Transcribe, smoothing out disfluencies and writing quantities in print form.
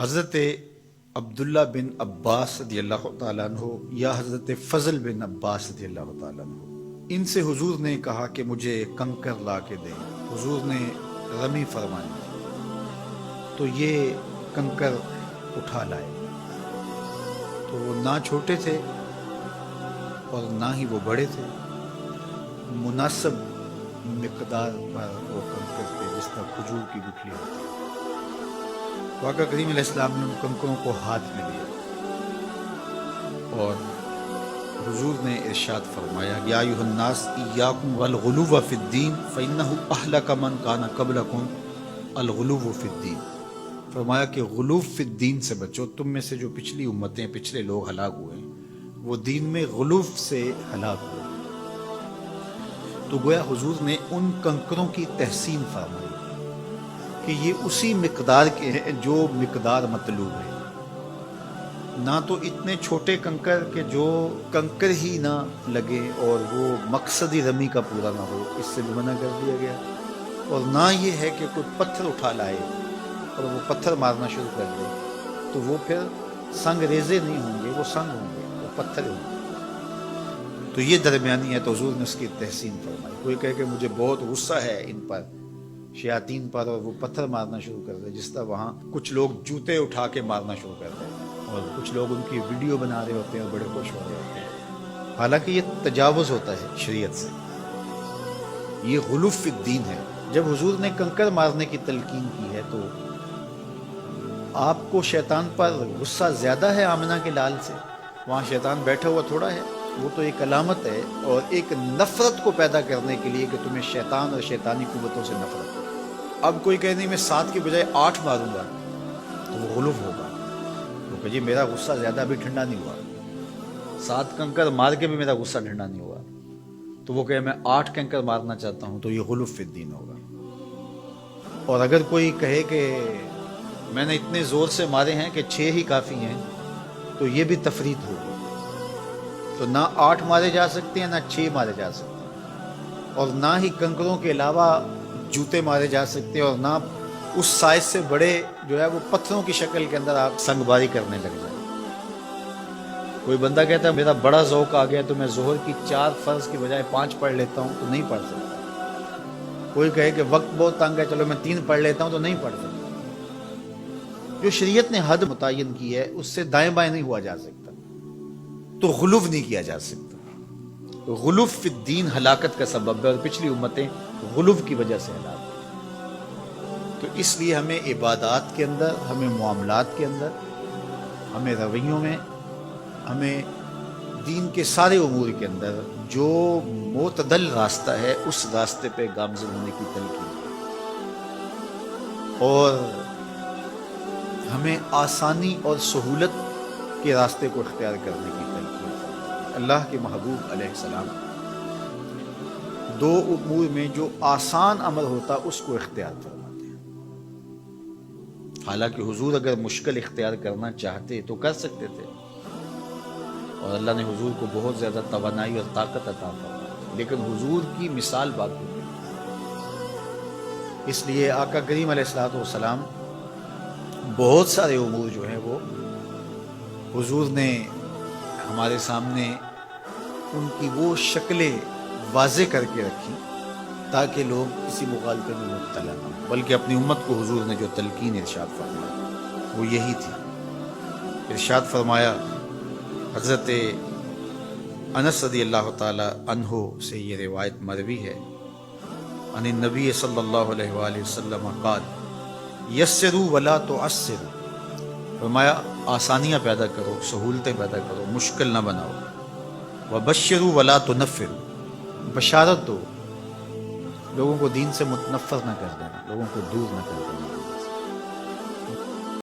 حضرت عبداللہ بن عباس رضی اللہ تعالیٰ عنہ یا حضرت فضل بن عباس رضی اللہ تعالیٰ عنہ، ان سے حضور نے کہا کہ مجھے کنکر لا کے دیں۔ حضور نے رمی فرمائی تو یہ کنکر اٹھا لائے، تو وہ نہ چھوٹے تھے اور نہ ہی وہ بڑے تھے، مناسب مقدار پر وہ کنکر تھے جس طرح کھجور کی گٹھلی ہوتی ہے۔ آقا کریم علیہ السلام نے ان کنکروں کو ہاتھ میں لیا اور حضور نے ارشاد فرمایا، یا ایھا الناس ایاکم والغلو فی الدین فانہ اہلک من کان قبلکم الغلو فی الدین۔ فرمایا کہ غلو فی الدین سے بچو، تم میں سے جو پچھلی امتیں پچھلے لوگ ہلاک ہوئے ہیں وہ دین میں غلو سے ہلاک ہوئے۔ تو گویا حضور نے ان کنکروں کی تحسین فرمائی کہ یہ اسی مقدار کے ہیں جو مقدار مطلوب ہے، نہ تو اتنے چھوٹے کنکر کہ جو کنکر ہی نہ لگے اور وہ مقصدی رمی کا پورا نہ ہو، اس سے بھی منع کر دیا گیا، اور نہ یہ ہے کہ کوئی پتھر اٹھا لائے اور وہ پتھر مارنا شروع کر دے، تو وہ پھر سنگ ریزے نہیں ہوں گے، وہ سنگ ہوں گے، وہ پتھر ہوں گے۔ تو یہ درمیانی ہے، تو حضور نے اس کی تحسین فرمائی۔ کوئی کہے کہ مجھے بہت غصہ ہے ان پر، شیاطین پر، اور وہ پتھر مارنا شروع کر دے، جس طرح وہاں کچھ لوگ جوتے اٹھا کے مارنا شروع کر دیں اور کچھ لوگ ان کی ویڈیو بنا رہے ہوتے ہیں اور بڑے خوش ہو رہے ہوتے ہیں، حالانکہ یہ تجاوز ہوتا ہے شریعت سے، یہ غلو فی الدین ہے۔ جب حضور نے کنکر مارنے کی تلقین کی ہے تو آپ کو شیطان پر غصہ زیادہ ہے آمنہ کے لال سے؟ وہاں شیطان بیٹھا ہوا تھوڑا ہے، وہ تو ایک علامت ہے اور ایک نفرت کو پیدا کرنے کے لیے کہ تمہیں شیطان اور شیطانی قوتوں سے نفرت ہو۔ اب کوئی کہے نہیں میں 7 کی بجائے 8 ماروں گا، تو وہ غلو ہوگا، کیونکہ جی میرا غصہ زیادہ ابھی ٹھنڈا نہیں ہوا، 7 کنکر مار کے بھی میرا غصہ ٹھنڈا نہیں ہوا، تو وہ کہے میں 8 کنکر مارنا چاہتا ہوں، تو یہ غلو فی الدین ہوگا۔ اور اگر کوئی کہے کہ میں نے اتنے زور سے مارے ہیں کہ 6 ہی کافی ہیں، تو یہ بھی تفریط ہوگی، تو نہ 8 مارے جا سکتے ہیں نہ 6 مارے جا سکتے ہیں، اور نہ ہی کنکروں کے علاوہ جوتے مارے جا سکتے ہیں، اور نہ اس سائز سے بڑے جو ہے وہ پتھروں کی شکل کے اندر آپ سنگ باری کرنے لگ جائیں۔ کوئی بندہ کہتا ہے میرا بڑا ذوق آ گیا تو میں ظہر کی 4 فرض کی بجائے 5 پڑھ لیتا ہوں، تو نہیں پڑھ سکتا۔ کوئی کہے کہ وقت بہت تنگ ہے چلو میں 3 پڑھ لیتا ہوں، تو نہیں پڑھ سکتا۔ جو شریعت نے حد متعین کی ہے اس سے دائیں بائیں نہیں ہوا جا سکتا، تو غلو نہیں کیا جا سکتا۔ غلو فی الدین ہلاکت کا سبب ہے، اور پچھلی امتیں غلو کی وجہ سے ہلاک ہوئی۔ تو اس لیے ہمیں عبادات کے اندر، ہمیں معاملات کے اندر، ہمیں رویوں میں، ہمیں دین کے سارے امور کے اندر جو معتدل راستہ ہے اس راستے پہ گامزن ہونے کی تلقین ہے، اور ہمیں آسانی اور سہولت کے راستے کو اختیار کرنے کی تلقین ہے۔ اللہ کے محبوب علیہ السلام 2 امور میں جو آسان عمل ہوتا اس کو اختیار فرماتے ہیں، حالانکہ حضور اگر مشکل اختیار کرنا چاہتے تو کر سکتے تھے، اور اللہ نے حضور کو بہت زیادہ توانائی اور طاقت عطا فرمائی، لیکن حضور کی مثال باقی ہے۔ اس لیے آقا کریم علیہ الصلوۃ والسلام بہت سارے امور جو ہیں وہ حضور نے ہمارے سامنے ان کی وہ شکلیں واضح کر کے رکھی تاکہ لوگ کسی مغالطے میں مبتلا نہ ہوں، بلکہ اپنی امت کو حضور نے جو تلقین ارشاد فرمایا وہ یہی تھی۔ ارشاد فرمایا، حضرت انس رضی اللہ تعالی عنہ سے یہ روایت مروی ہے، عن النبی صلی اللہ علیہ وآلہ وسلم قال یسروا ولا تعسروا، فرمایا آسانیاں پیدا کرو، سہولتیں پیدا کرو، مشکل نہ بناؤ، وبشروا ولا تنفروا، بشارت دو، لوگوں کو دین سے متنفر نہ کر دینا، لوگوں کو دور نہ کر دینا۔